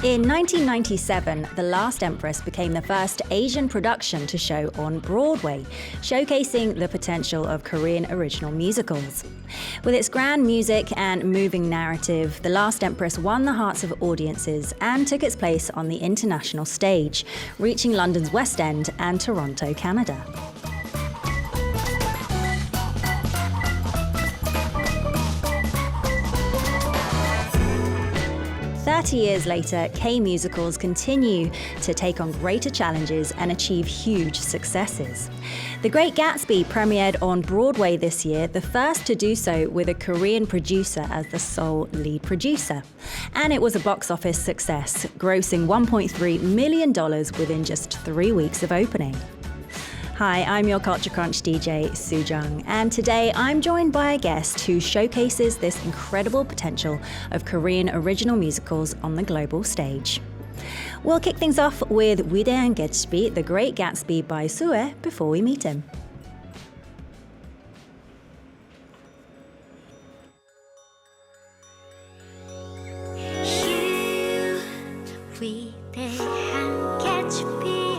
In 1997, The Last Empress became the first Asian production to show on Broadway, showcasing the potential of Korean original musicals. With its grand music and moving narrative, The Last Empress won the hearts of audiences and took its place on the international stage, reaching London's West End and Toronto, Canada. 30 years later, K-musicals continue to take on greater challenges and achieve huge successes. The Great Gatsby premiered on Broadway this year, the first to do so with a Korean producer as the sole lead producer. And it was a box office success, grossing $1.3 million within just 3 weeks of opening. Hi, I'm your Culture Crunch DJ, Soo Jung, and today I'm joined by a guest who showcases this incredible potential of Korean original musicals on the global stage. We'll kick things off with 위대한 Gatsby, The Great Gatsby by Sue before we meet him. 위대한 개츠비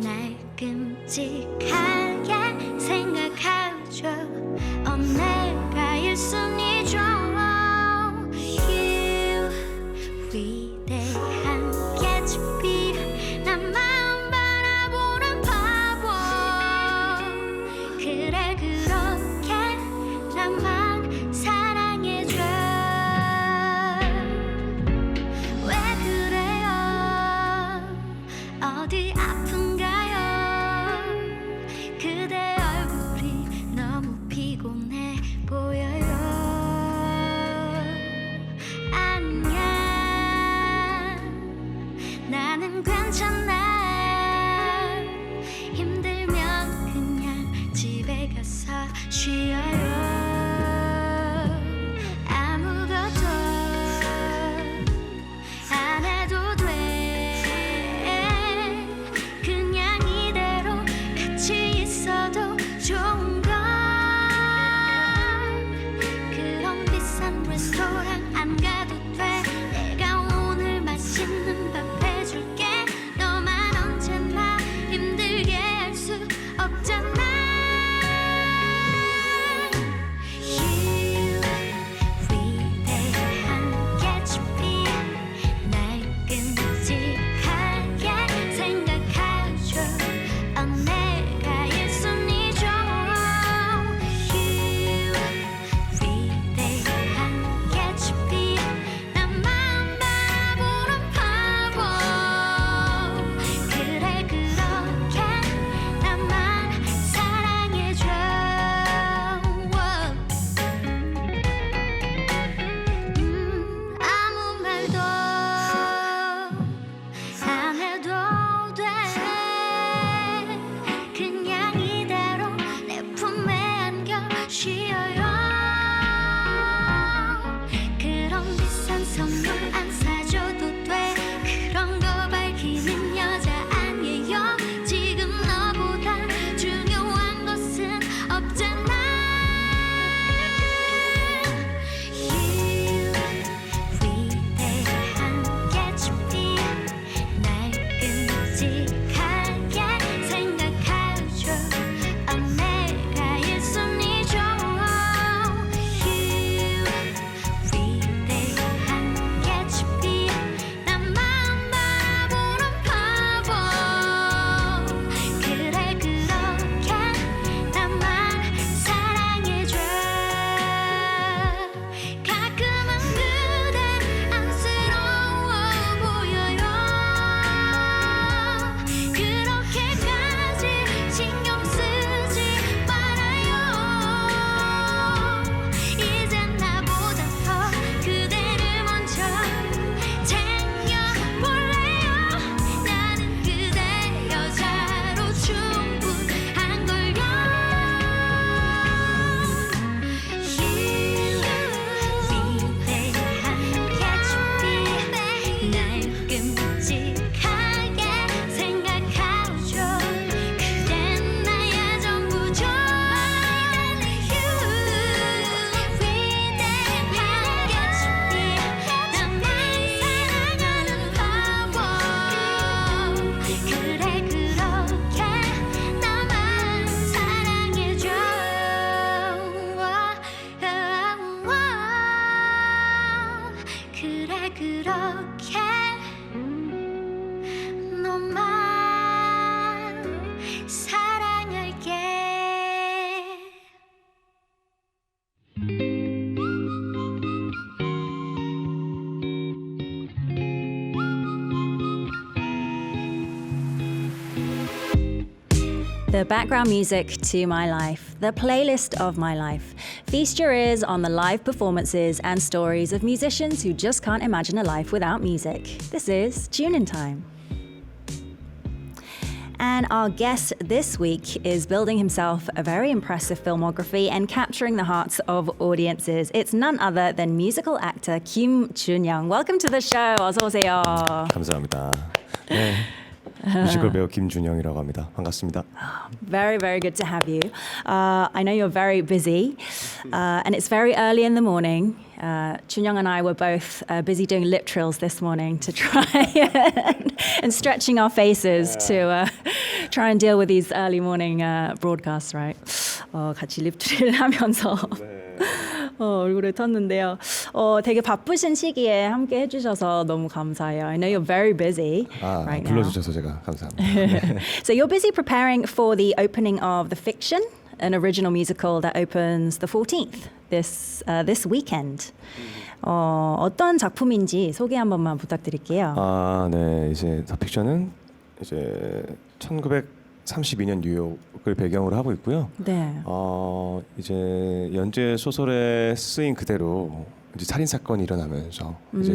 날 끔찍하게 생각하죠 내가 1순위죠 위대한 개츠비 나만 바라보는 바보 그래 그렇게 나만 사랑해줘 왜 그래요 어디 아픈가요 그대 얼굴이 너무 피곤해 보여요 아니야 나는 괜찮아 힘들면 그냥 집에 가서 쉬어요 아무것도 안 해도 돼 그냥 이대로 같이 있어도 좋은 걸 그런 비싼 레스토랑 안 가도 돼 내가 오늘 맛있는 밥 해줄게 너만 The background music to my life, the playlist of my life. Feast your ears on the live performances and stories of musicians who just can't imagine a life without music. This is Tune In Time. And our guest this week is building himself a very impressive filmography and capturing the hearts of audiences. It's none other than musical actor Kim Junyoung. Welcome to the show. 어서 오세요. 감사합니다. 네. 뮤지컬 배우 김준영이라고 합니다. 반갑습니다. Very, very good to have you. I know you're very busy, and it's very early in the morning. Junyoung and I were both busy doing lip trills this morning to try and stretching our faces to try and deal with these early morning broadcasts, right? 같이 립 트릴 하면서 얼굴을 텄는데요. 되게 바쁘신 시기에 함께 해주셔서 너무 감사해요. I know you're very busy right now. 불러주셔서 제가 감사합니다. So you're busy preparing for the opening of The Fiction, an original musical that opens the 14th this weekend. 어떤 작품인지 소개 한 번만 부탁드릴게요. 네, 이제 더 픽션은 이제 1932년 뉴욕을 배경으로 하고 있고요. 네. 이제 연재 소설에 쓰인 그대로 이제 살인 사건이 일어나면서 이제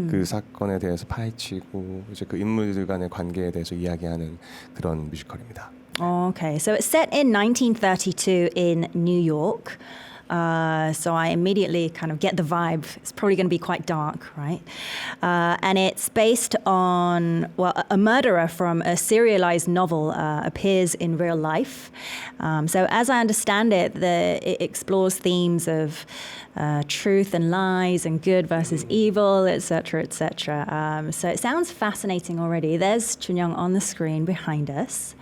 그 사건에 대해서 파헤치고 이제 그 인물들 간의 관계에 대해서 이야기하는 그런 뮤지컬입니다. Okay, so it's set in 1932 in New York. So I immediately kind of get the vibe. It's probably going to be quite dark, right? And it's based on, well, a murderer from a serialized novel appears in real life. So as I understand it, it explores themes of truth and lies and good versus evil, etc., etc. So it sounds fascinating already. There's Junyoung on the screen behind us.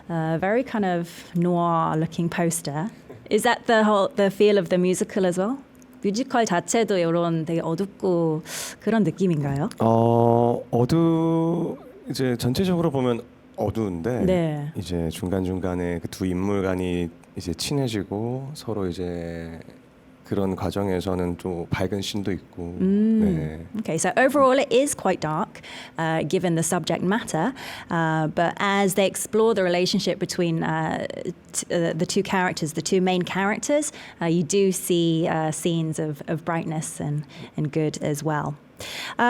Very kind of noir-looking poster. Is that the feel of the musical as well? 뮤지컬 자체도 이런 되게 어둡고 그런 느낌인가요? 이제 전체적으로 보면 어두운데 네. 이제 중간중간에 그 두 인물 간이 이제 친해지고 서로 이제 그런 과정에서는 또 밝은 씬도 있고. 네. Okay, so overall it is quite dark, given the subject matter. But as they explore the relationship between the two characters, the two main characters, you do see scenes of brightness and good as well.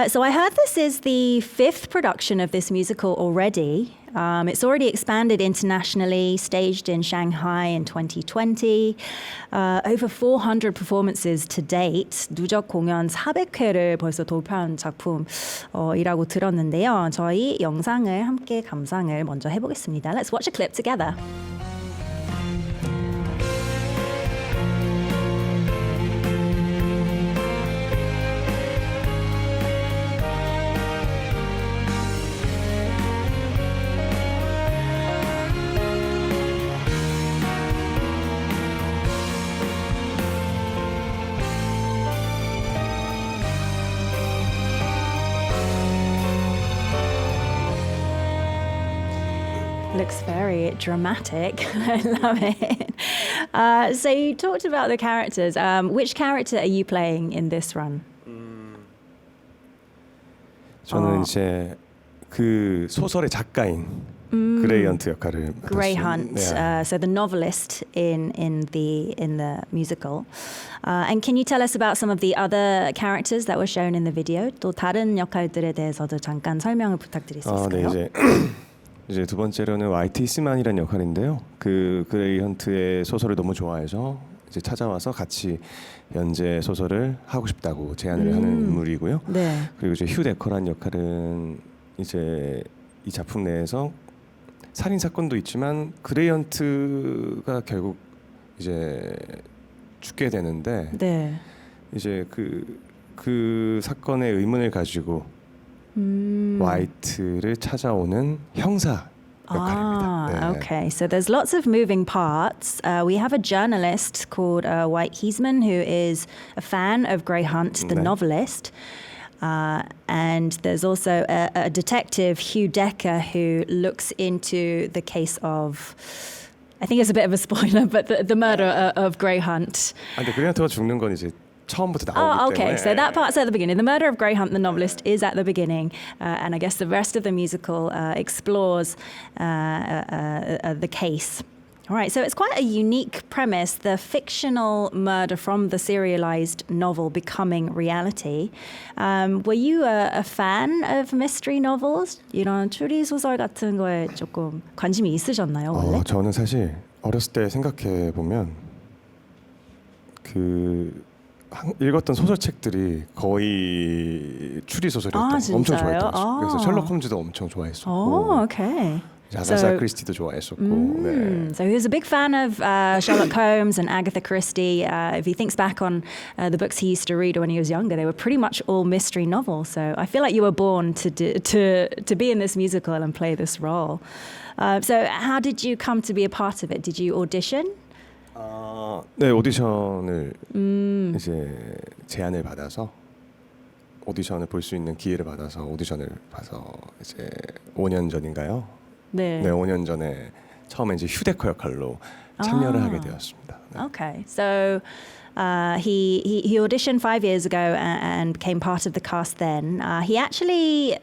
So I heard this is the 5th production of this musical already. It's already expanded internationally, staged in Shanghai in 2020. Over 400 performances to date. 누적 공연 400회를 벌써 돌파한 작품이라고 들었는데요. 저희 영상을 함께 감상을 먼저 해보겠습니다. Let's watch a clip together. Looks very dramatic. I love it. So you talked about the characters. Which character are you playing in this run? 저는 이제 그 소설의 작가인 그레이 헌트 역할을 Gray 맡았습니다. Hunt, 네. so the novelist in the musical. And can you tell us about some of the other characters that were shown in the video? 또 다른 역할들에 대해서도 잠깐 설명을 부탁드릴 수 있을까요? 네, 이제 두 번째로는 YT 스만이라는 역할인데요. 그 그레이 헌트의 소설을 너무 좋아해서 이제 찾아와서 같이 연재 소설을 하고 싶다고 제안을 하는 인물이고요. 네. 그리고 이제 휴 데커라는 역할은 이제 이 작품 내에서 살인 사건도 있지만 그레이 헌트가 결국 이제 죽게 되는데 네. 이제 그 사건의 의문을 가지고 화이트를 찾아오는 형사 역할입니다. 네. Okay. So there's lots of moving parts. We have a journalist called White Heisman who is a fan of Gray Hunt, the 네. novelist. And there's also a detective, Hugh Decker, who looks into the case of, I think it's a bit of a spoiler, but the murder of Gray Hunt. 근데 그레이 헌트가 죽는 건 이제 처음부터 나오기 Oh, okay. 때문에. So that part's at the beginning. The murder of Gray Hunt, the novelist, is at the beginning. And I guess the rest of the musical explores the case. All right, so it's quite a unique premise, the fictional murder from the serialized novel becoming reality. Were you a fan of mystery novels? 이런 추리 소설 같은 거에 조금 관심이 있으셨나요, 원래? 저는 사실 어렸을 때 생각해 보면 읽었던 소설책들이 거의 추리 소설이었던 거 엄청 진짜요? 좋아했던 거죠. 그래서 셜록 홈즈도 엄청 좋아했었고, okay. 아가사 크리스티도 좋아했었고. 네. So he was a big fan of Sherlock Holmes and Agatha Christie. If he thinks back on the books he used to read when he was younger, they were pretty much all mystery novels. So I feel like you were born to be in this musical and play this role. So how did you come to be a part of it? Did you audition? 네, 오디션을 이제 제안을 받아서 오디션을 볼 수 있는 기회를 받아서 오디션을 봐서 이제 5년 전인가요? 네. 네, 5년 전에 처음에 이제 휴대커 역할로 참여를 하게 되었습니다. 네. Okay, so he auditioned 5 years ago and became part of the cast then. He actually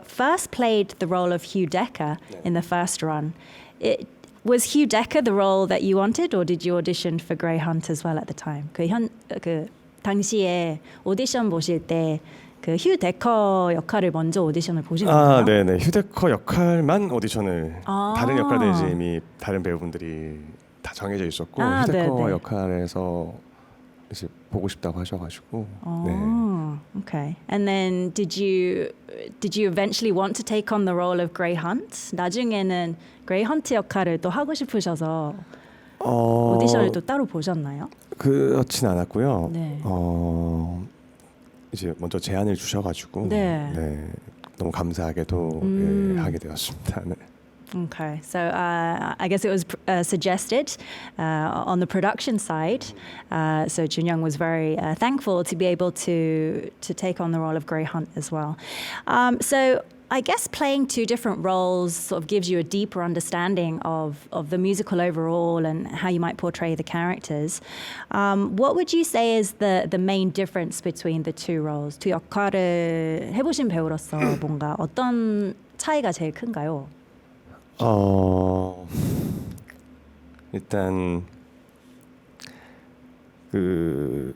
first played the role of Hugh Decker in the first run. Was Hugh Decker the role that you wanted, or did you audition for Grey Hunt as well at the time? 그 당시에 오디션 보실 때 그 휴 데커 역할을 먼저 오디션을 보신 건가요? 네네. 휴대커 역할만 오디션을 다른 역할들은 이제 이미 다른 배우분들이 다 정해져 있었고 휴대커 네네. 역할에서 이제 보고 싶다고 하셔가지고. 네. Okay. And then did you eventually want to take on the role of Grey Hunt? 나중에는 Grey Hunt 역할을 또 하고 싶으셔서 오디션을 또 따로 보셨나요? 그렇진 않았고요. 네. 이제 먼저 제안을 주셔가지고 네. 너무 감사하게도 하게 되었습니다. 네. Okay, so I guess it was suggested on the production side. So Junyoung was very thankful to be able to take on the role of Grey Hunt as well. So I guess playing two different roles sort of gives you a deeper understanding of the musical overall and how you might portray the characters. What would you say is the main difference between the two roles? 두 역할을 해보신 배우로서 뭔가 어떤 차이가 제일 큰가요? 일단 그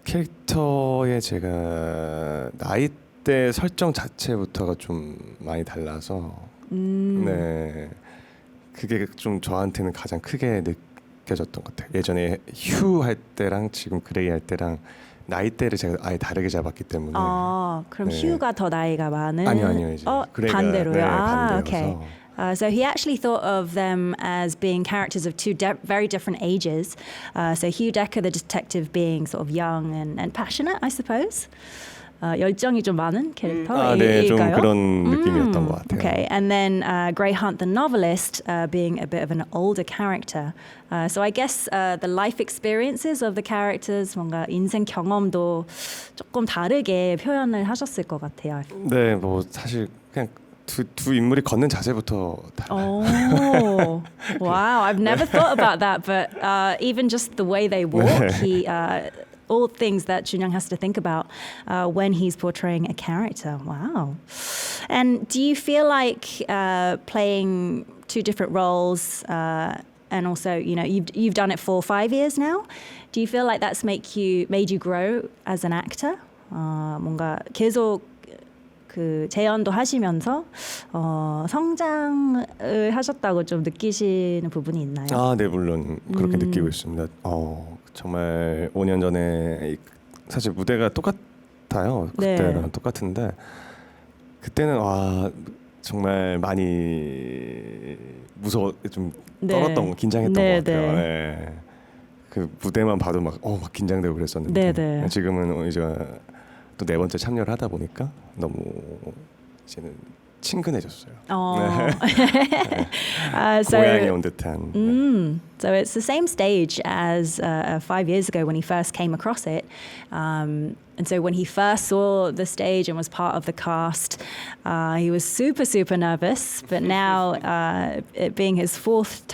캐릭터의 제가 나이대 설정 자체부터가 좀 많이 달라서 네 그게 좀 저한테는 가장 크게 느껴졌던 것 같아요. 예전에 휴 할 때랑 지금 그레이 할 때랑 나이대를 제가 아예 다르게 잡았기 때문에. 그럼 네. 휴가 더 나이가 많은? 아니요 이제 그레이가 반대로요. 네, 반대여서. okay. So he actually thought of them as being characters of two very different ages. So Hugh Decker, the detective, being sort of young and passionate, I suppose. 열정이 좀 많은 캐릭터일까요? 네, 좀 그런 느낌이었던 것 같아요. Okay, and then Grey Hunt, the novelist, being a bit of an older character. So I guess the life experiences of the characters, 뭔가 인생 경험도 조금 다르게 표현을 하셨을 것 같아요. 네, 뭐 사실 그냥 두 인물이 걷는 자세부터 달라요. Oh, wow! I've never thought about that, but even just the way they walk, he. All things that Junyoung has to think about when he's portraying a character. Wow. And do you feel like playing two different roles and also, you know, you've done it for 5 years now. Do you feel like that's made you grow as an actor? 뭔가 계속 그 재연도 하시면서 성장을 하셨다고 좀 느끼시는 부분이 있나요? 네, 물론 그렇게 느끼고 있습니다. 정말 5년 전에 사실 무대가 똑같아요. 그때랑 네. 똑같은데 그때는 정말 많이 좀 떨었던 긴장했던 것 같아요. 네. 그 무대만 봐도 막 긴장되고 그랬었는데 네. 지금은 이제 또 4번째 참여를 하다 보니까 너무 이제는 친근해졌어요. 고향에 온 듯한. So it's the same stage as 5 years ago when he first came across it. And so when he first saw the stage and was part of the cast, he was super, super nervous. But now, it being his fourth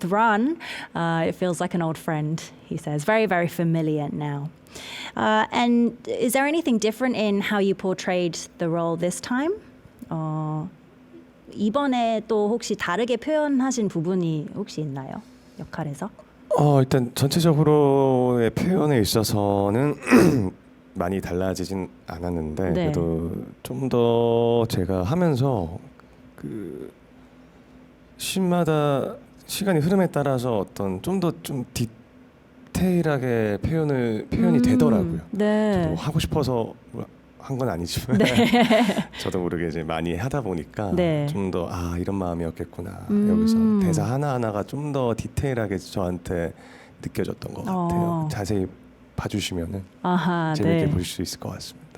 run, it feels like an old friend, he says. Very, very familiar now. And is there anything different in how you portrayed the role this time? 이번에 또 혹시 다르게 표현하신 부분이 혹시 있나요? 역할에서? 일단 전체적으로의 표현에 있어서는 많이 달라지진 않았는데 네. 그래도 좀 더 제가 하면서 그 씬마다 시간이 흐름에 따라서 어떤 좀 더 좀 디테일하게 표현이 되더라고요. 네. 저도 하고 싶어서 한 건 아니지만 저도 모르게 이제 많이 하다 보니까 네. 좀 더 이런 마음이었겠구나. 음. 여기서 대사 하나하나가 좀 더 디테일하게 저한테 느껴졌던 것 같아요. 자세히 봐주시면은 아하, 재밌게 네. 보실 수 있을 것 같습니다.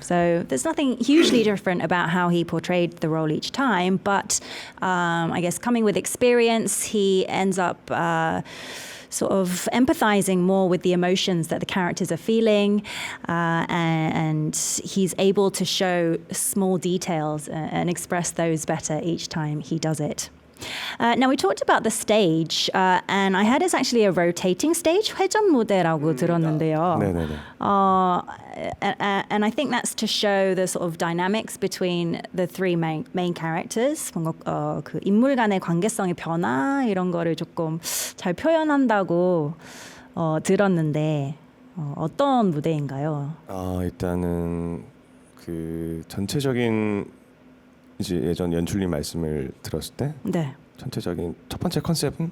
So there's nothing hugely different about how he portrayed the role each time, but I guess coming with experience, he ends up sort of empathizing more with the emotions that the characters are feeling, and he's able to show small details and express those better each time he does it. Now we talked about the stage, and I heard it's actually a rotating stage, 회전 무대라고 들었는데요. 네네네. And I think that's to show the sort of dynamics between the three main characters. 뭔가 그 인물 간의 관계성의 변화 이런 거를 조금 잘 표현한다고 들었는데 어떤 무대인가요? 일단은 그 전체적인 이제 예전 연출님 말씀을 들었을 때 네. 전체적인 첫 번째 컨셉은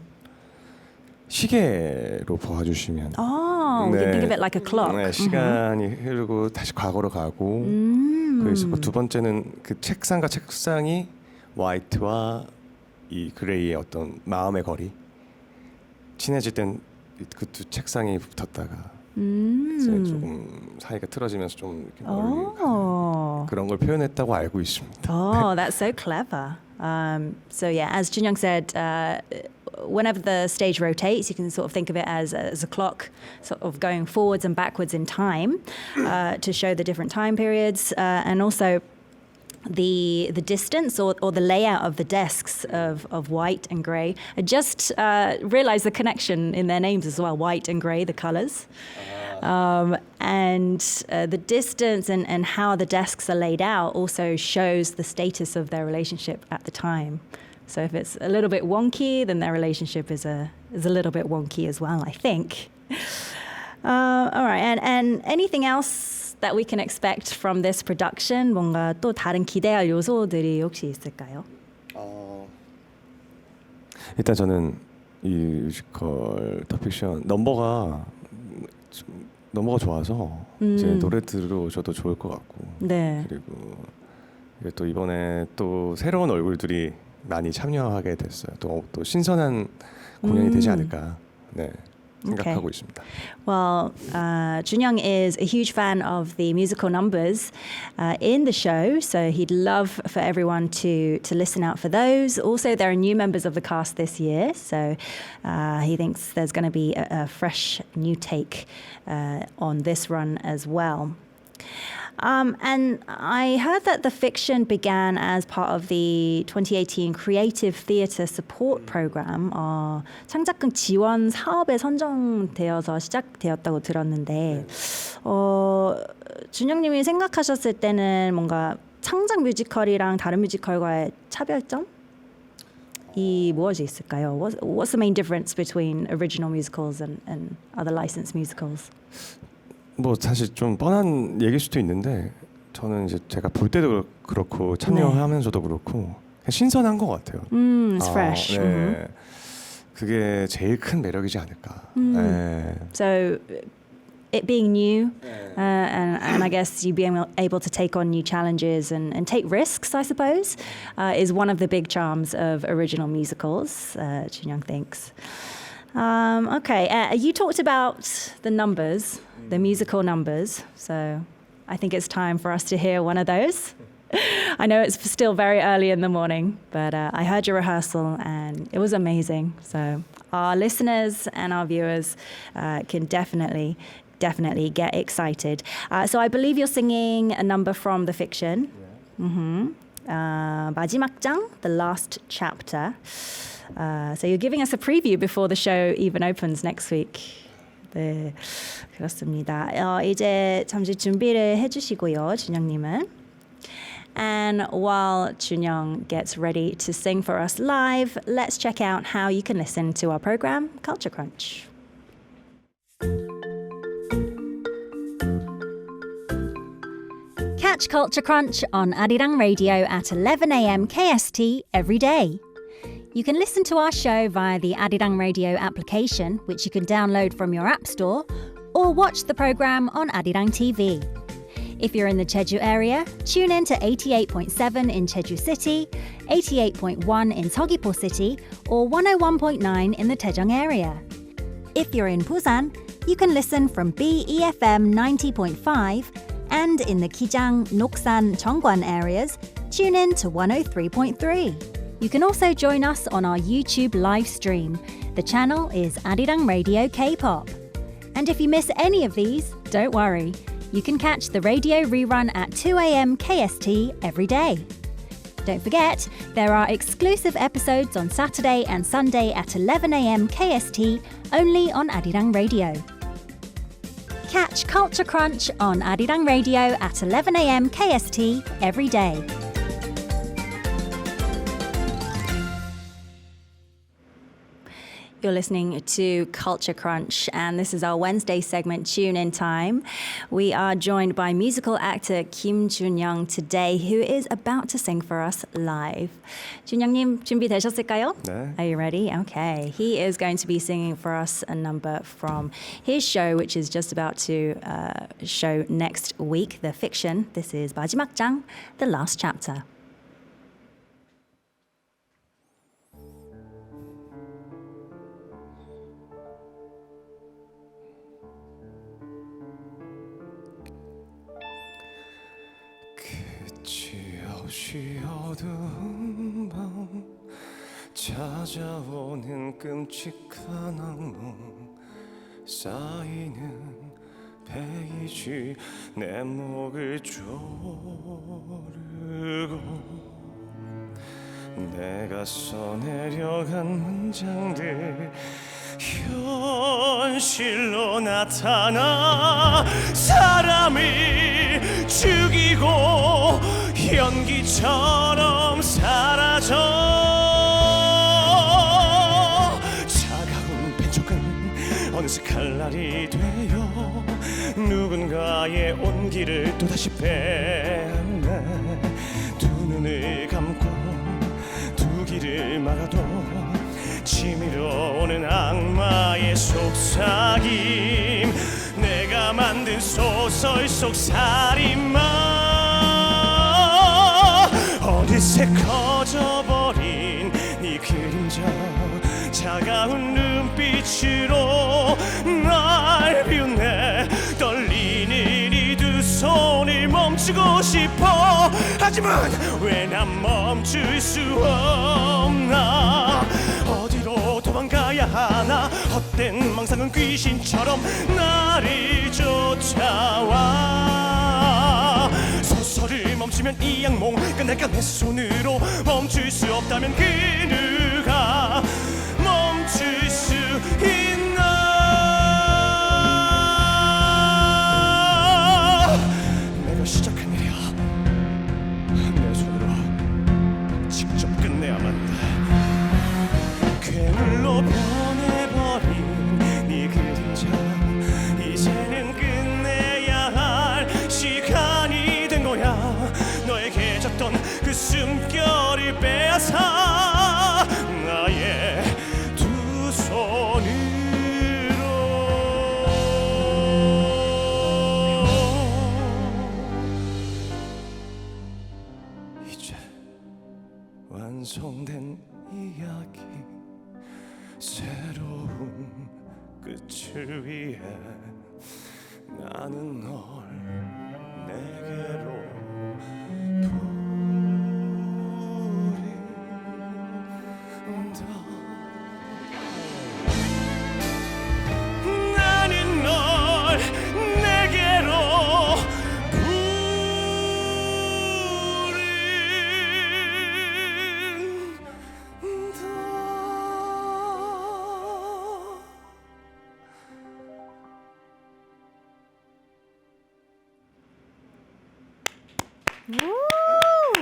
시계로 봐주시면 Oh, we can think of it like a clock. 네, 시간이 흐르고 다시 과거로 가고 그래서 두 번째는 그 책상과 책상이 화이트와 이 그레이의 어떤 마음의 거리 친해질 땐 그 두 책상이 붙었다가 이제 조금 사이가 틀어지면서 좀 이렇게 멀리 가는 그런 걸 표현했다고 알고 있습니다. Oh, that's so clever. So yeah, as Junyoung said, whenever the stage rotates, you can sort of think of it as a clock, sort of going forwards and backwards in time to show the different time periods, and also the distance or the layout of the desks of white and grey. I just realised the connection in their names as well, white and grey, the colours. And the distance and how the desks are laid out also shows the status of their relationship at the time. So if it's a little bit wonky, then their relationship is a little bit wonky as well, I think. All right, and anything else that we can expect from this production? 뭔가 또 다른 기대할 요소들이 혹시 있을까요? 일단 저는 이 뮤지컬 더 픽션 넘버가 좋아서 이제 노래 들어오셔도 좋을 것 같고 네. 그리고 또 이번에 또 새로운 얼굴들이 많이 참여하게 됐어요. 또 신선한 공연이 되지 않을까 생각하고 있습니다. Well, Junyoung is a huge fan of the musical numbers in the show, so he'd love for everyone to listen out for those. Also, there are new members of the cast this year, so he thinks there's going to be a fresh new take on this run as well. And I heard that the fiction began as part of the 2018 Creative Theatre Support Program. 창작극 지원 사업에 선정되어서 시작되었다고 들었는데, 준영님이 생각하셨을 때는 뭔가 창작 뮤지컬이랑 다른 뮤지컬과의 차별점? 이 무엇이 있을까요? What's the main difference between original musicals and other licensed musicals? 뭐 사실 좀 뻔한 얘기일 수도 있는데 저는 이제 제가 볼 때도 그렇고 참여하면서도 그렇고 그냥 신선한 것 같아요. It's fresh. 네. 그게 제일 큰 매력이지 않을까. 네. So it being new, and I guess you being able to take on new challenges and take risks, I suppose, is one of the big charms of original musicals, Junyoung thinks. Okay, you talked about the numbers, the musical numbers, so I think it's time for us to hear one of those. I know it's still very early in the morning, but I heard your rehearsal and it was amazing. So our listeners and our viewers can definitely get excited. So I believe you're singing a number from the fiction. 마지막 장, the last chapter. So you're giving us a preview before the show even opens next week. 네, 그렇습니다. 이제 잠시 준비를 해주시고요, 준영님은. And while Junyoung gets ready to sing for us live, let's check out how you can listen to our program, Culture Crunch. Catch Culture Crunch on Arirang Radio at 11 a.m. KST every day. You can listen to our show via the Arirang Radio application, which you can download from your app store, or watch the program on Arirang TV. If you're in the Jeju area, tune in to 88.7 in Jeju City, 88.1 in Seogwipo City, or 101.9 in the Daejeong area. If you're in Busan, you can listen from BEFM 90.5, and in the Kijang, Noksan, Cheongwan areas, tune in to 103.3. You can also join us on our YouTube live stream. The channel is Arirang Radio K-pop. And if you miss any of these, don't worry. You can catch the radio rerun at 2 a.m. KST every day. Don't forget, there are exclusive episodes on Saturday and Sunday at 11 a.m. KST only on Arirang Radio. Catch Culture Crunch on Arirang Radio at 11 a.m. KST every day. You're listening to Culture Crunch, and this is our Wednesday segment, Tune In Time. We are joined by musical actor Kim Junyoung today, who is about to sing for us live. 준영님 준비되셨을까요? 네. Are you ready? Okay. He is going to be singing for us a number from his show, which is just about to show next week, The Fiction. This is 마지막 장, The Last Chapter. 없이 어두운 밤 찾아오는 끔찍한 악몽 쌓이는 페이지 내 목을 조르고 내가 써내려간 문장들 현실로 나타나 사람을 죽이고 연기처럼 사라져 차가운 벤족은 어느새 칼날이 되어 누군가의 온기를 또다시 빼앗네 두 눈을 감고 두 귀를 막아도 치밀어 오는 악마의 속삭임 내가 만든 소설 속 살인마 어느새 커져버린 네 그림자 차가운 눈빛으로 날 비웃네 떨리는 이 두 손을 멈추고 싶어 하지만 왜 난 멈출 수 없나 어디로 도망가야 하나 헛된 망상은 귀신처럼 나를 쫓아와 소설을 멈추면 이 악몽 끝날까 내 손으로 멈출 수 없다면 그 누가 멈출 수 있나 내가 시작한 일이야 내 손으로 직접 끝내야만 돼 괴물로 변해버린 네 그림자 이제는 끝내야 할 시간이 된 거야 너에게 줬던 그 숨결을 빼앗아 나의 두 손으로 이제 완성된 이야기 새로운 끝을 위해 나는 널 내게로 부른다 나는 널 내게로 Woo!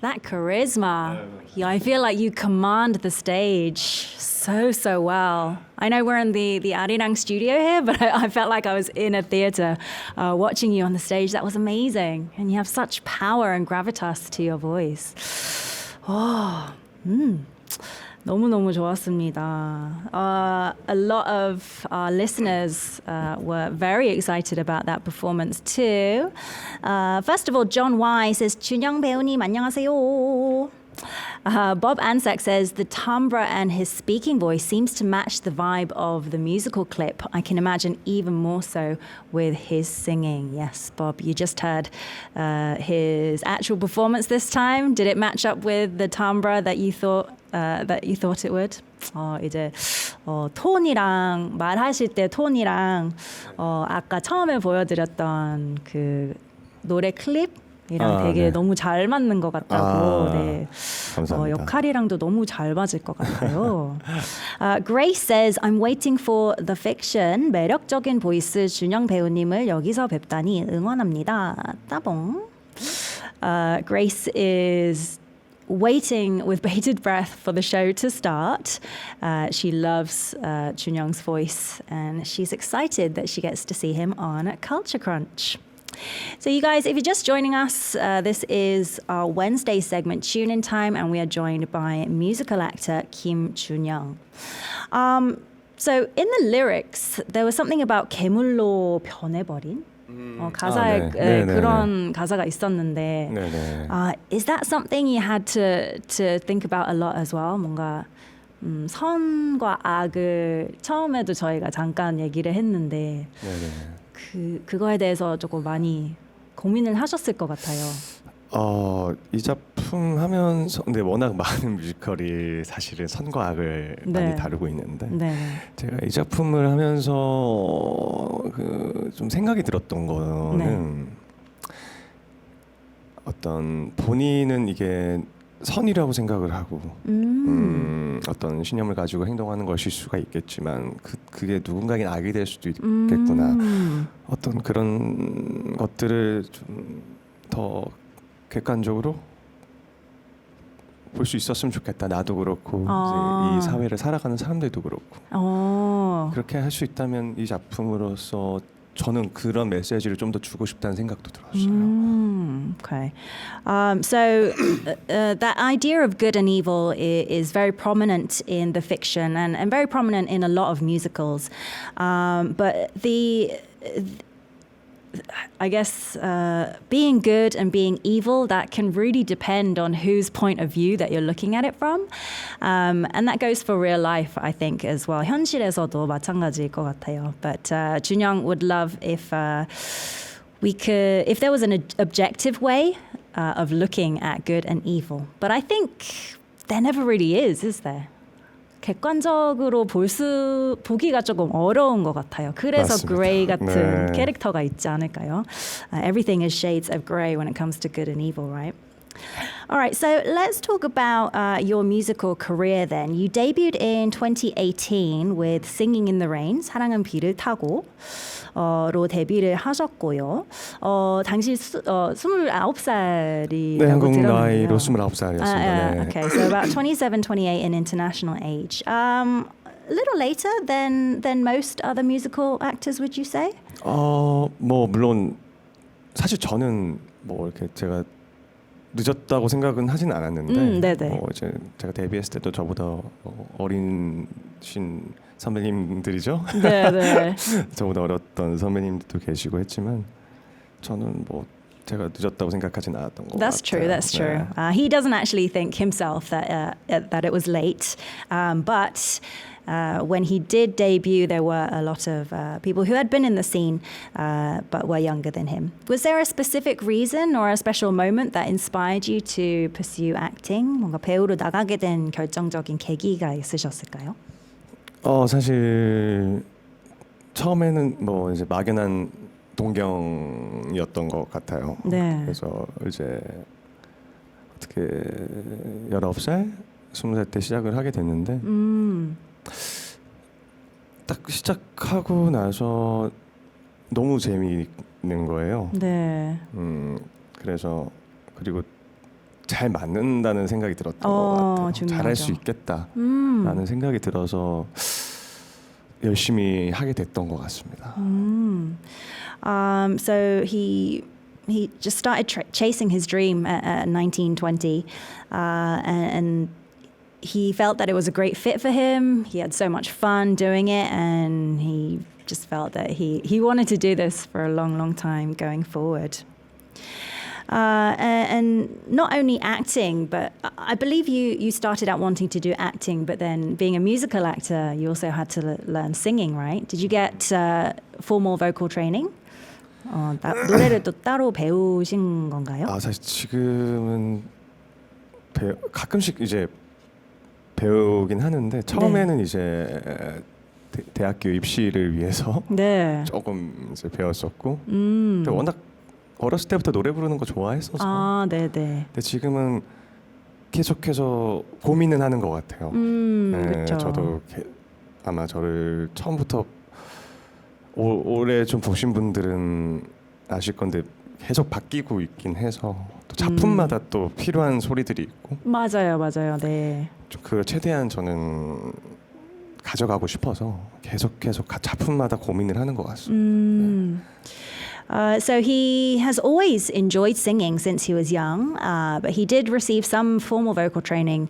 That charisma. Yeah, I feel like you command the stage so well. I know we're in the Arirang studio here, but I felt like I was in a theater watching you on the stage. That was amazing. And you have such power and gravitas to your voice. 너무너무 좋았습니다. A lot of our listeners were very excited about that performance too. First of all, John Y says, 준영 배우님 안녕하세요. Bob Anzac says, the timbre and his speaking voice seems to match the vibe of the musical clip. I can imagine even more so with his singing. Yes, Bob, you just heard his actual performance this time. Did it match up with the timbre that you thought it would? 이제 톤이랑 말하실 때 톤이랑 아까 처음에 보여드렸던 그 노래 클립이랑 되게 네. 너무 잘 맞는 것 같다고. 네. 감사합니다. 역할이랑도 너무 잘 맞을 것 같아요. Grace says, I'm waiting for the fiction. 매력적인 보이스 준영 배우님을 여기서 뵙다니 응원합니다. 따봉. Grace is waiting with bated breath for the show to start. She loves Junyoung's voice and she's excited that she gets to see him on Culture Crunch. So you guys, if you're just joining us, this is our Wednesday segment, Tune In Time, and we are joined by musical actor Kim Junyoung. So in the lyrics, there was something about 괴물로 변해버린 가사에 네. 그런 가사가 있었는데 네네. is that something you had to think about a lot as well? 뭔가 선과 악을 처음에도 저희가 잠깐 얘기를 했는데 네네. 그거에 대해서 조금 많이 고민을 하셨을 것 같아요. 이 작품 하면서 근데 워낙 많은 뮤지컬이 사실은 선과 악을 네. 많이 다루고 있는데 네. 제가 이 작품을 하면서 좀 생각이 들었던 거는 어떤 본인은 이게 선이라고 생각을 하고 어떤 신념을 가지고 행동하는 것일 수가 있겠지만 그게 누군가에겐 악이 될 수도 있겠구나. 어떤 그런 것들을 좀 더 객관적으로 볼 수 있었으면 좋겠다. 나도 그렇고 이제 이 사회를 살아가는 사람들도 그렇고 그렇게 할 수 있다면 이 작품으로서 저는 그런 메시지를 좀 더 주고 싶다는 생각도 들었어요. Okay. So that idea of good and evil is very prominent in the fiction and very prominent in a lot of musicals. But I guess being good and being evil, that can really depend on whose point of view that you're looking at it from. And that goes for real life, I think, as well. 현실에서도 마찬가지일 것 같아요. But Junyoung would love if there was an objective way of looking at good and evil. But I think there never really is there? 객관적으로 보기가 조금 어려운 것 같아요. 그래서 맞습니다. 그레이 같은 네. 캐릭터가 있지 않을까요? Everything is shades of grey when it comes to good and evil, right? All right, so let's talk about your musical career then. You debuted in 2018 with Singing in the Rain, 사랑은 비를 타고 로 데뷔를 하셨고요. 당시 29살이라고 네, 한국 들었는데요. 나이로 29살이었습니다. 네. Okay, so about 27, 28 in international age. A little later than most other musical actors, would you say? 뭐 물론 사실 저는 뭐 이렇게 제가 늦었다고 생각은 하진 않았는데 네네. 이제 제가 데뷔했을 때도 저보다 어린신 선배님들이죠. 네. 저보다 어렸던 선배님들도 계시고 했지만 저는 뭐 제가 늦었다고 생각하진 않았던 것 That's 같아요. true. That's true. He doesn't actually think himself that it was late, but when he did debut, there were a lot of people who had been in the scene but were younger than him. Was there a specific reason or a special moment that inspired you to pursue acting? 뭔가 배우로 나가게 된 결정적인 계기가 있으셨을까요? 사실 처음에는 뭐 이제 막연한 동경이었던 것 같아요. 네. 그래서 이제 어떻게 19살, 20살 때 시작을 하게 됐는데 딱 시작하고 나서 너무 재미있는 거예요. 네. 그래서 그리고 잘 맞는다는 생각이 들었던 것 같아요. 중요하죠. 잘할 수 있겠다라는 생각이 들어서 열심히 하게 됐던 것 같습니다. So he just started chasing his dream at 19, 20, and he felt that it was a great fit for him. He had so much fun doing it, and he just felt that he wanted to do this for a long, long time going forward. And not only acting, but I believe you started out wanting to do acting, but then being a musical actor, you also had to learn singing, right? Did you get formal vocal training? 노래를 또 따로 배우신 건가요? 사실 지금은 가끔씩 이제 배우긴 하는데 처음에는 이제 대학교 입시를 위해서 네. 조금 이제 배웠었고 워낙 어렸을 때부터 노래 부르는 거 좋아했어서 네네. 근데 지금은 계속해서 고민은 하는 것 같아요. 그렇죠. 저도 아마 저를 처음부터 올해 좀 보신 분들은 아실 건데 계속 바뀌고 있긴 해서 또 작품마다 또 필요한 소리들이 있고 맞아요. 네. 좀 그걸 최대한 저는 가져가고 싶어서 계속 작품마다 고민을 하는 것 같습니다. So he has always enjoyed singing since he was young, but he did receive some formal vocal training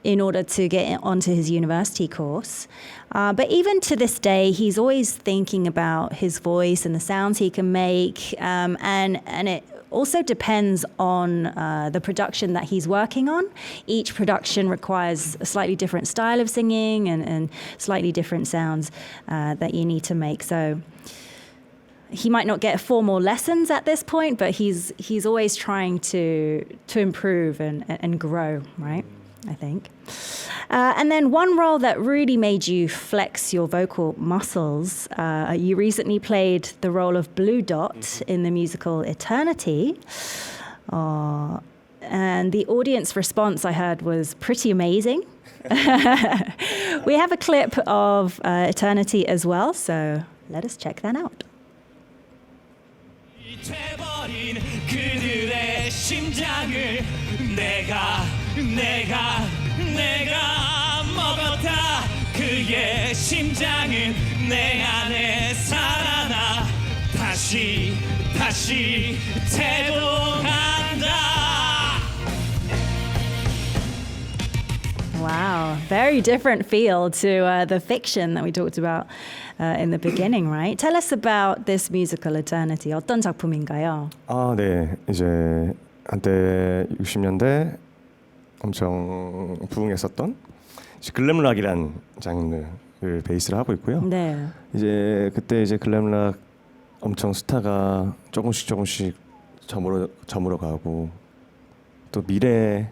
in order to get onto his university course. But even to this day, he's always thinking about his voice and the sounds he can make, and it also depends on the production that he's working on. Each production requires a slightly different style of singing and slightly different sounds that you need to make. So he might not get formal lessons at this point, but he's always trying to improve and grow, right? I think. And then one role that really made you flex your vocal muscles, you recently played the role of Blue Dot in the musical Eternity. And the audience response I heard was pretty amazing. We have a clip of Eternity as well, so let us check that out. 잊혀버린 그들의 심장을 내가 먹었다. 그의 심장은 내 안에 살아나 다시 태동한다. Wow, very different feel to the fiction that we talked about in the beginning, right? Tell us about this musical Eternity. 어떤 작품인가요? 네. 이제 한때 60년대 엄청 부흥했었던 글램락이란 장르를 베이스로 하고 있고요. 네. 이제 그때 이제 글램락 엄청 스타가 조금씩 저물어 가고 또 미래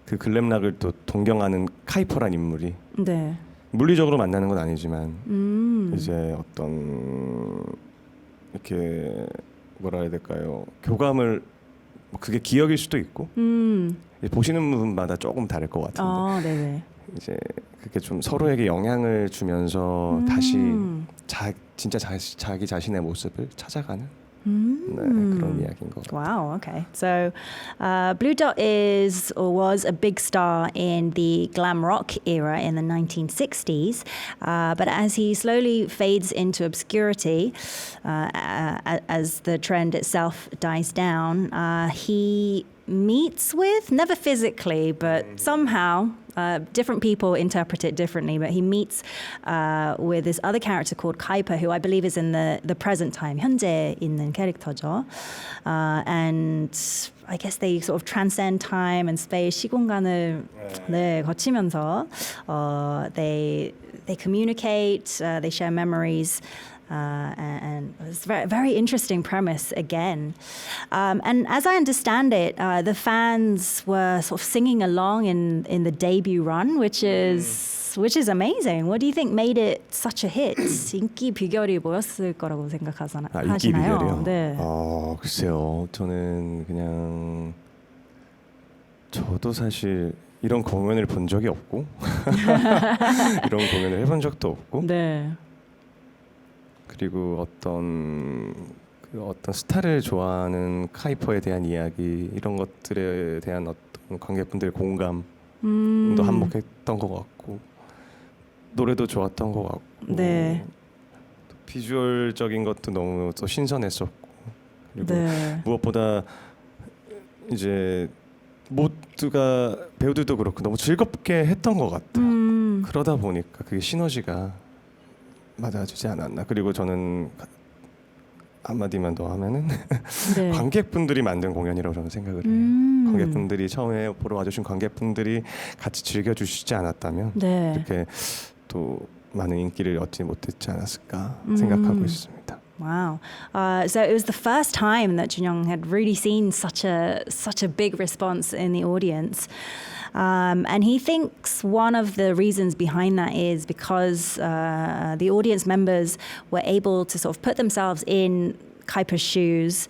그 글램락을 또 동경하는 카이퍼란 인물이 네. 물리적으로 만나는 건 아니지만 이제 어떤 이렇게 뭐라 해야 될까요? 교감을 그게 기억일 수도 있고 보시는 분마다 조금 다를 것 같은데 네네. 이제 그렇게 좀 서로에게 영향을 주면서 다시 진짜 자기 자신의 모습을 찾아가는 네, 그런 이야기인 것 같아요. Wow, okay. So Blue Dot is or was a big star in the glam rock era in the 1960s, but as he slowly fades into obscurity, as the trend itself dies down, he meets with, never physically, but somehow, different people interpret it differently, but he meets with this other character called Kuiper, who I believe is in the present time, 현재 있는 캐릭터죠. And I guess they sort of transcend time and space, 시공간을 거치면서 they communicate, they share memories. And it's a very, very interesting premise again. And as I understand it, the fans were sort of singing along in the debut run, which is amazing. What do you think made it such a hit? 인기 비결이 뭐였을 거라고 생각하시나요? 인기 비결이요? 네. 글쎄요. 저는 그냥 저도 사실 이런 공연을 본 적이 없고 이런 공연을 해본 적도 없고 네. 그리고 어떤 그 어떤 스타를 좋아하는 카이퍼에 대한 이야기 이런 것들에 대한 어떤 관객분들의 공감도 한몫했던 것 같고 노래도 좋았던 것 같고 네. 또 비주얼적인 것도 너무 또 신선했었고 그리고 네. 무엇보다 이제 모두가 배우들도 그렇고 너무 즐겁게 했던 것 같아요. 그러다 보니까 그게 시너지가 맞아지지 않았나. 그리고 저는 한마디만 더 하면은 네. 관객분들이 만든 공연이라고 저는 생각을 해요. 관객분들이 처음에 보러 와주신 관객분들이 같이 즐겨주시지 않았다면 네. 이렇게 또 많은 인기를 얻지 못했지 않았을까 생각하고 있습니다. Wow. So it was the first time that Junyoung had really seen such a big response in the audience. And he thinks one of the reasons behind that is because the audience members were able to sort of put themselves in Kuiper's shoes.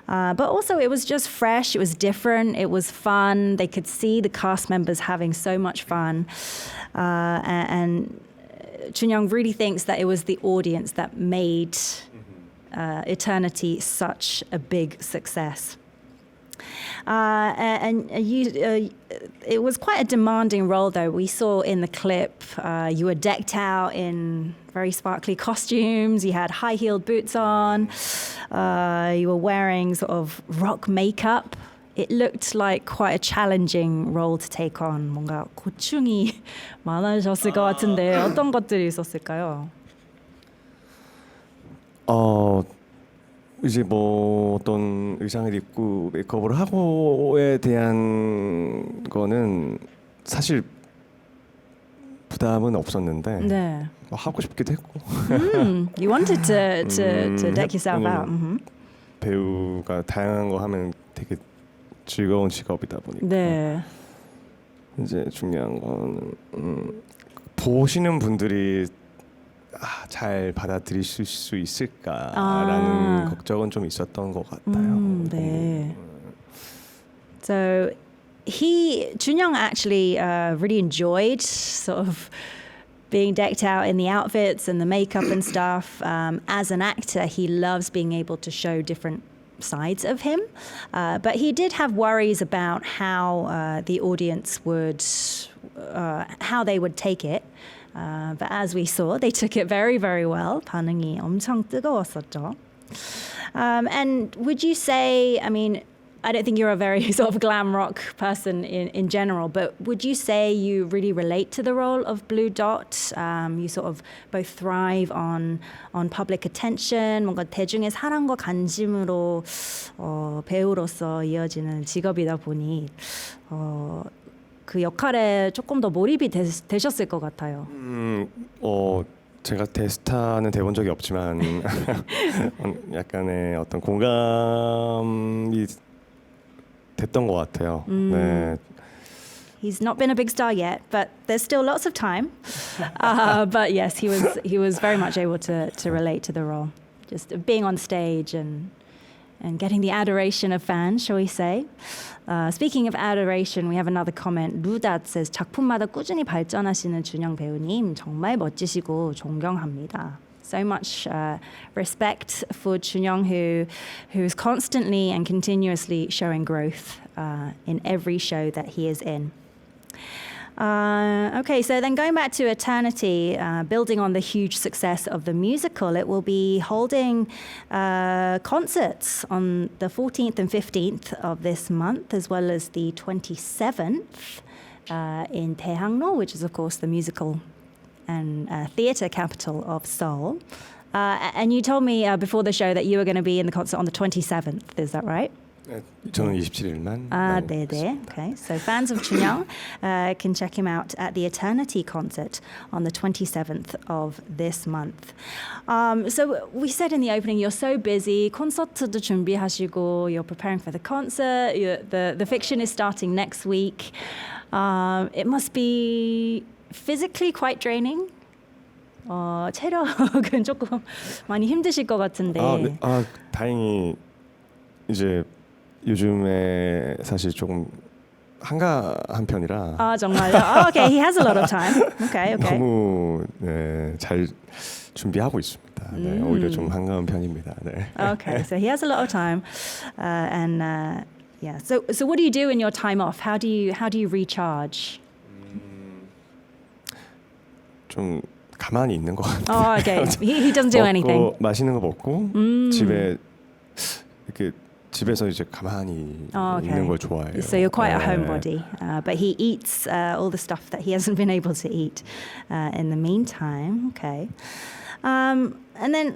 But also it was just fresh, it was different, it was fun. They could see the cast members having so much fun. And Junyoung really thinks that it was the audience that made Eternity such a big success. It was quite a demanding role, though. We saw in the clip you were decked out in very sparkly costumes. You had high-heeled boots on. You were wearing sort of rock makeup. It looked like quite a challenging role to take on. 뭔가 고충이 많으셨을 것 같은데 어떤 것들이 있었을까요? 이제 뭐 어떤 의상을 입고 메이크업을 하고에 대한 거는 사실 부담은 없었는데 네. 뭐 하고 싶기도 했고 You wanted to deck yourself out. 배우가 다양한 거 하면 되게 즐거운 직업이다 보니까 네. 이제 중요한 거는 보시는 분들이 잘 받아들이실 수 있을까라는 걱정은 좀 있었던 것 같아요. 네. So Junyoung actually really enjoyed sort of being decked out in the outfits and the makeup and stuff. As an actor, he loves being able to show different sides of him. But he did have worries about how the audience would, how they would take it. But as we saw, they took it very, very well. 반응이 엄청 뜨거웠었죠. And would you say, I mean, I don't think you're a very sort of glam rock person in general, but would you say you really relate to the role of Blue Dot? You sort of both thrive on public attention, 뭔가 대중의 사랑과 관심으로 배우로서 이어지는 직업이다 보니 그 역할에 조금 더 몰입이 되셨을 것 같아요. 제가 대스타는 돼본 적이 없지만 약간의 어떤 공감이 됐던 것 같아요. 네. He's not been a big star yet, but there's still lots of time. But yes, he was very much able to relate to the role, just being on stage and getting the adoration of fans, shall we say. Speaking of adoration, we have another comment. 루닷 says, 작품마다 꾸준히 발전하시는 준영 배우님 정말 멋지시고 존경합니다. So much respect for Junyoung, who's constantly and continuously showing growth in every show that he is in. Okay, so then going back to Eternity, building on the huge success of the musical, it will be holding concerts on the 14th and 15th of this month, as well as the 27th in Daehangno, which is, of course, the musical and theatre capital of Seoul. And you told me before the show that you were going to be in the concert on the 27th, is that right? 저는 27일만. 네네. Okay, so fans of Junyoung can check him out at the Eternity concert on the 27th of this month. So we said in the opening, you're so busy. 콘서트도 준비하시고, you're preparing for the concert. The fiction is starting next week. It must be physically quite draining. 체력은 조금 많이 힘드실 것 같은데. 다행히 이제 요즘에 사실 조금 한가한 편이라 아 정말요? Oh, okay, he has a lot of time. Okay, okay. 너무 네, 잘 준비하고 있습니다. 네, 오히려 좀 한가한 편입니다. 네. Okay, so he has a lot of time, and yeah. So what do you do in your time off? How do you recharge? 좀 가만히 있는 것 같아요. Oh, okay. He doesn't do anything. 먹고 맛있는 거 먹고 집에 이렇게 집에서 이제 가만히 Oh, okay. 있는 걸 좋아해요. So you're quite a 네. homebody, but he eats all the stuff that he hasn't been able to eat in the meantime. Okay. And then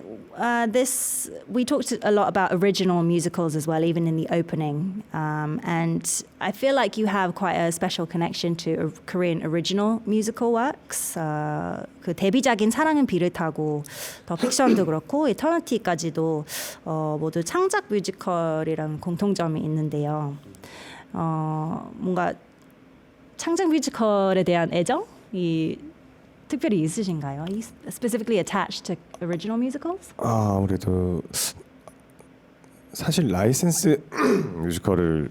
this, we talked a lot about original musicals as well, even in the opening. And I feel like you have quite a special connection to Korean original musical works. 그 데뷔작인 사랑은 비를 타고 더 픽션도 그렇고 이터니티까지도 모두 창작 뮤지컬이라는 공통점이 있는데요. 뭔가 창작 뮤지컬에 대한 애정이 특별히 있으신가요? Are you specifically attached to original musicals? 아무래도 사실 라이센스 뮤지컬을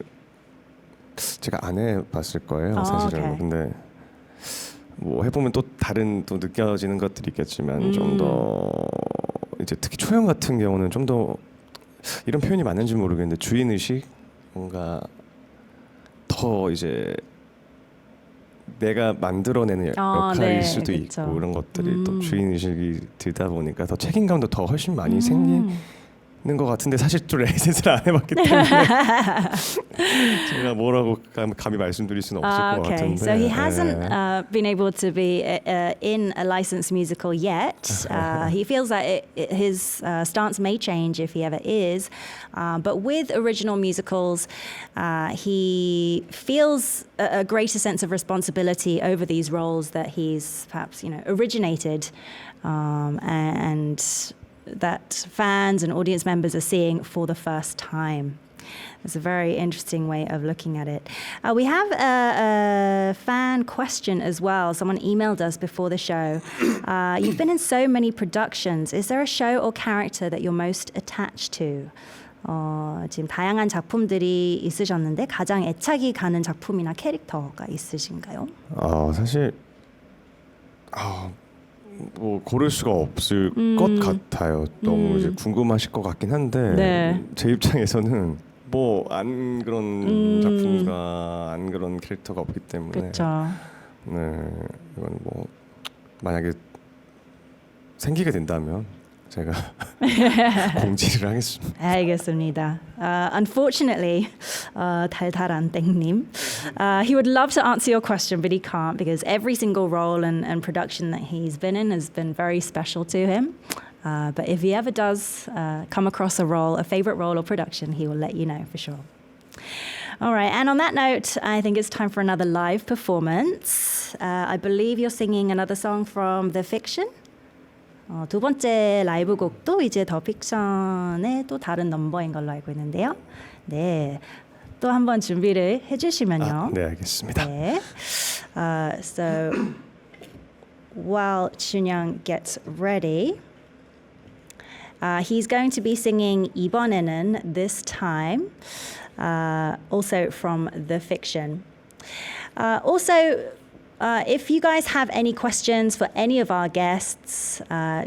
제가 안 해봤을 거예요. 사실은. okay. 근데 뭐 해보면 또 다른 또 느껴지는 것들이 있겠지만 좀 더 이제 특히 초연 같은 경우는 좀 더 이런 표현이 맞는지 모르겠는데 주인 의식 뭔가 더 이제 내가 만들어내는 역할일 네, 수도 그쵸. 있고 이런 것들이 또 주인 의식이 들다 보니까 더 책임감도 더 훨씬 많이 생기는 것 같은데 사실 또 라이센스를 안 해봤기 때문에 제가 뭐라고 감히 말씀드릴 수는 없을 것 Okay, 같은데. so he hasn't been able to be in a licensed musical yet. He feels that his stance may change if he ever is. But with original musicals, he feels a greater sense of responsibility over these roles that he's perhaps, originated, and that fans and audience members are seeing for the first time. It's a very interesting way of looking at it. We have a fan question as well. Someone emailed us before the show. You've been in so many productions. Is there a show or character that you're most attached to? 지금 다양한 작품들이 있으셨는데 가장 애착이 가는 작품이나 캐릭터가 있으신가요? 사실 뭐 고를 수가 없을 것 같아요. 너무 이제 궁금하실 것 같긴 한데 네. 제 입장에서는 뭐 안 그런 작품과 안 그런 캐릭터가 없기 때문에 그렇죠. 네 이건 뭐 만약에 생기게 된다면 제가 공지를 하겠습니다. 알겠습니다. Unfortunately, 달달한 땡님, he would love to answer your question, but he can't because every single role and production that he's been in has been very special to him. But if he ever does come across a favorite role or production, he will let you know for sure. All right, and on that note, I think it's time for another live performance. I believe you're singing another song from The Fiction. 두 번째 라이브 곡도 이제 더 픽션의 또 다른 넘버인 걸로 알고 있는데요. 네, 또 한번 준비를 해주시면요. 네, 알겠습니다. 네. So while Chunyoung gets ready, he's going to be singing 이번에는 This Time, also from The Fiction. Also, if you guys have any questions for any of our guests,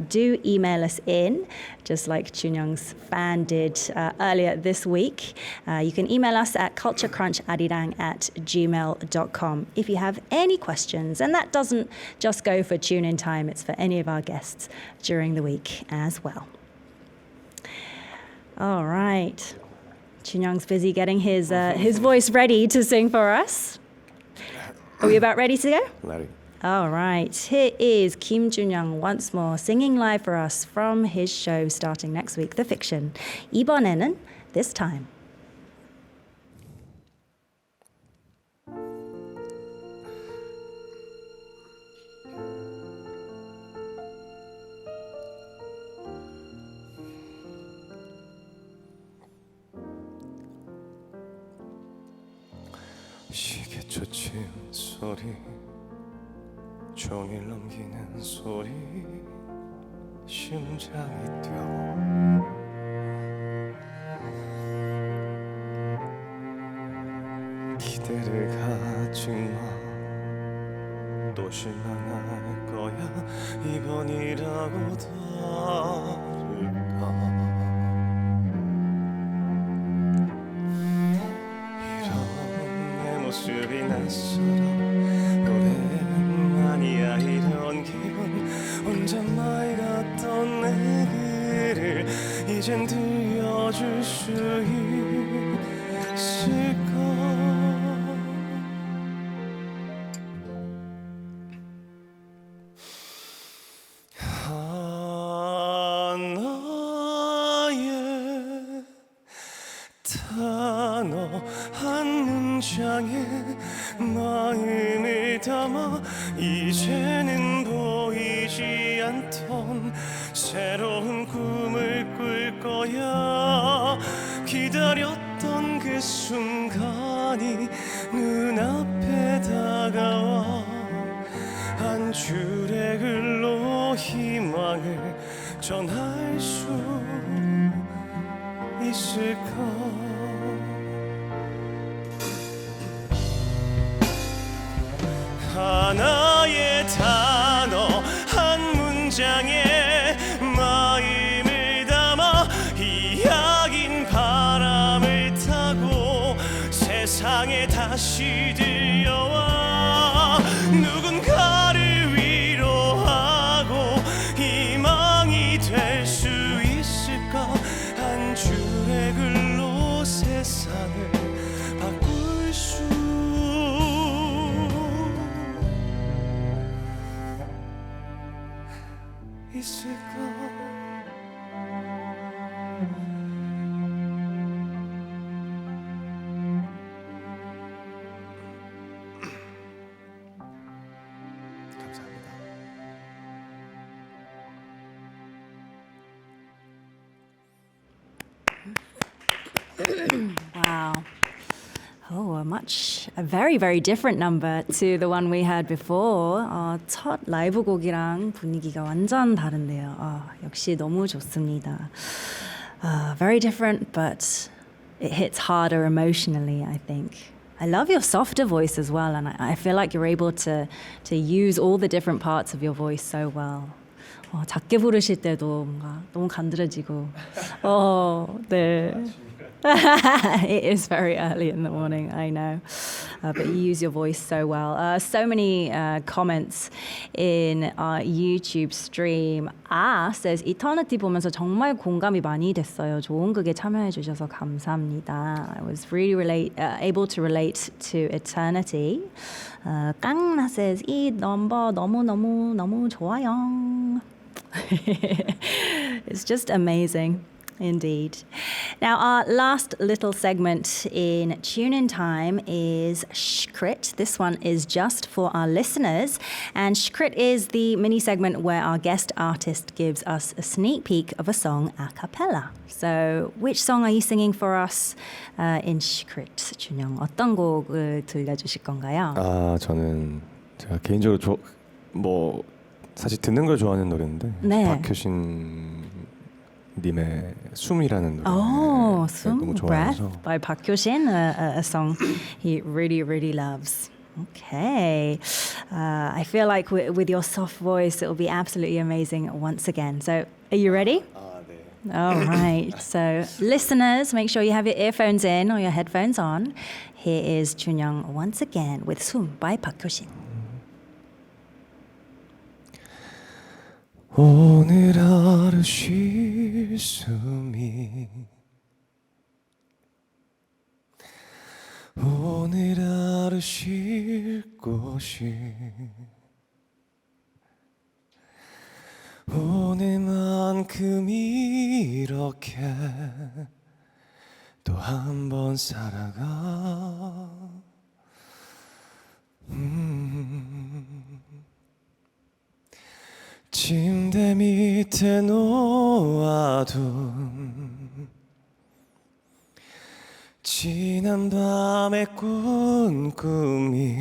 do email us in, just like Chunyoung's fan did earlier this week. You can email us at culturecruncharirang@gmail.com if you have any questions. And that doesn't just go for tune-in time, it's for any of our guests during the week as well. All right. Chunyoung's busy getting his voice ready to sing for us. Are we about ready to go? Ready. All right. Here is Kim Junyoung once more singing live for us from his show starting next week, The Fiction. 이번에는 This Time. 시계 초침 소리 종일 넘기는 소리 심장이 뛰어 기대를 갖지 마. 또 실망할 거야. 이번이라고 다를까. 이런 내 모습이 낯설어. 오랜만이야 이런 기분. 혼잣말 같던 내 글을 이젠 들려줄 수 있을까. 하나의 단어 한 문장에 마음을 담아 이제는 보이지 않던 새로운 꿈을 꿀 거야. 기다렸던 그 순간이 눈앞에 다가와. 한 줄의 글로 희망을 전할 수 있을까. 하나의 단어 한 문장에 마음을 담아 이야긴 바람을 타고 세상에 다시 들려와. 누군가를 위로하고 희망이 될 수 있을까. 한 줄의 글로 세상을 바꿀 수 있을까. 감사합니다. Wow. A very, very different number to the one we heard before. 첫 라이브 곡이랑 분위기가 완전 다른데요. 역시 너무 좋습니다. Very different, but it hits harder emotionally, I think. I love your softer voice as well, and I feel like you're able to use all the different parts of your voice so well. 작게 부르실 때도 뭔가 너무 간드러지고. 네. It is very early in the morning, I know. But you use your voice so well. So many comments in our YouTube stream. Says, Eternity 보면서 정말 공감이 많이 됐어요. 좋은 극에 참여해 주셔서 감사합니다. I was really able to relate to Eternity. 깡나 says, 이 넘버 너무 좋아요. It's just amazing. Indeed. Now, our last little segment in Tune In Time is Shkrit. This one is just for our listeners. And Shkrit is the mini segment where our guest artist gives us a sneak peek of a song a cappella. So, which song are you singing for us in Shkrit? 준영, 어떤 곡을 들려주실 건가요? 저는 제가 개인적으로 사실 듣는 걸 좋아하는 노래인데 네. 박효신 님의 숨이라는 노래 숨, 너무 Breath 좋아해서 by Park Hyo-shin, a song he really loves. Okay. I feel like with your soft voice, it will be absolutely amazing once again. So, are you ready? 네. All right. So, listeners, make sure you have your earphones in or your headphones on. Here is Chunyoung once again with Sum by Park Hyo-shin. 오늘 하루 쉴 숨이 오늘 하루 쉴 곳이 오늘만큼 이렇게 또 한 번 살아가 침대 밑에 놓아둔 지난 밤의 꾼 꿈이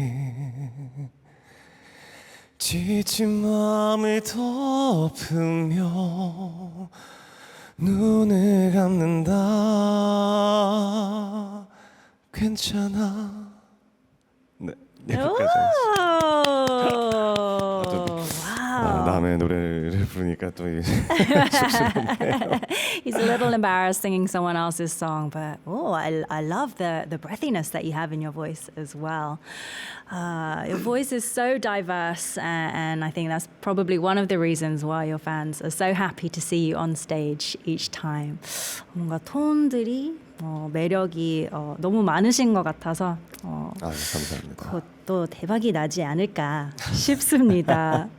지친 마음을 덮으며 눈을 감는다 괜찮아 여기까지 하겠습니다. Oh, wow. 남의 노래를 부르니까 또 쑥스럽네요. He's a little embarrassed singing someone else's song, but I love the breathiness that you have in your voice as well. Your voice is so diverse, and I think that's probably one of the reasons why your fans are so happy to see you on stage each time. 뭔가 톤들이 매력이 너무 많으신 것 같아서 감사합니다. 곧 또 대박이 나지 않을까 싶습니다.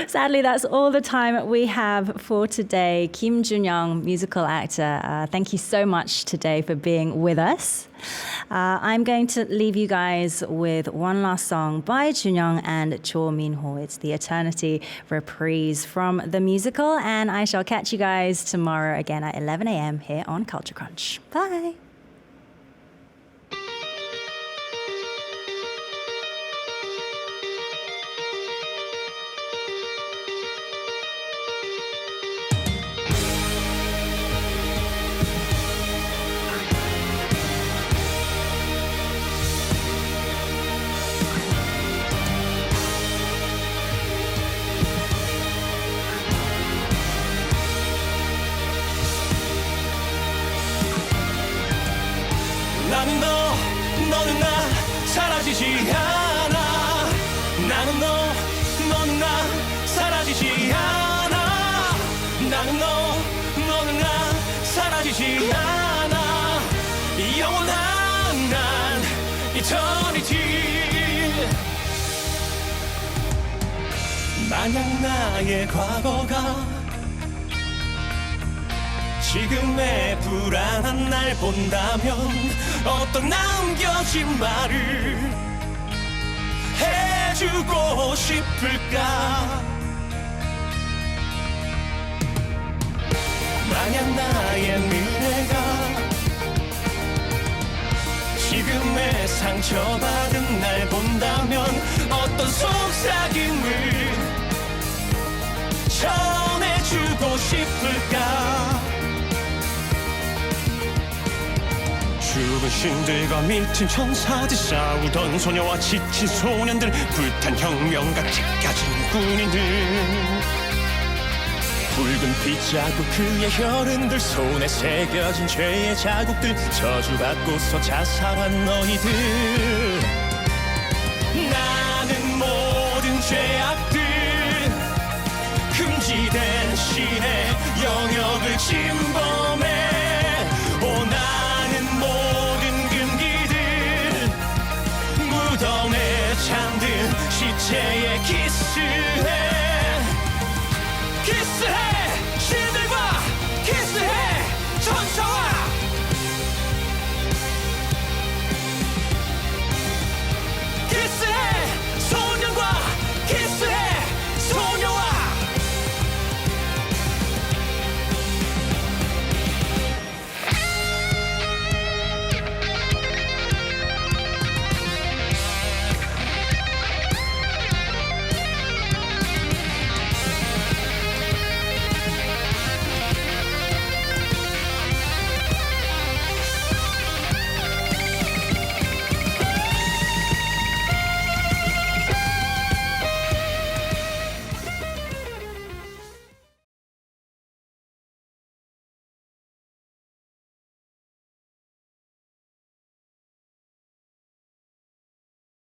Sadly, that's all the time we have for today. Kim Junyoung, musical actor, thank you so much today for being with us. I'm going to leave you guys with one last song by Junyoung and Cho Min-ho. It's the Eternity reprise from the musical, and I shall catch you guys tomorrow again at 11 a.m. here on Culture Crunch. Bye. 나는 너는 나 사라지지 않아. 나는 너는 나 사라지지 않아. 나는 너는 나 사라지지 않아. 영원한 난 eternity. 만약 나의 과거가 지금의 불안한 날 본다면 어떤 남겨진 말을 해주고 싶을까. 만약 나의 미래가 지금의 상처받은 날 본다면 어떤 속삭임을 전해주고 싶을까. 죽은 신들과 미친 천사들, 싸우던 소녀와 지친 소년들, 불탄 혁명가 찢겨진 군인들, 붉은 핏자국 그의 혈흔들, 손에 새겨진 죄의 자국들, 저주받고서 자살한 너희들. 나는 모든 죄악들, 금지된 신의 영역을 침범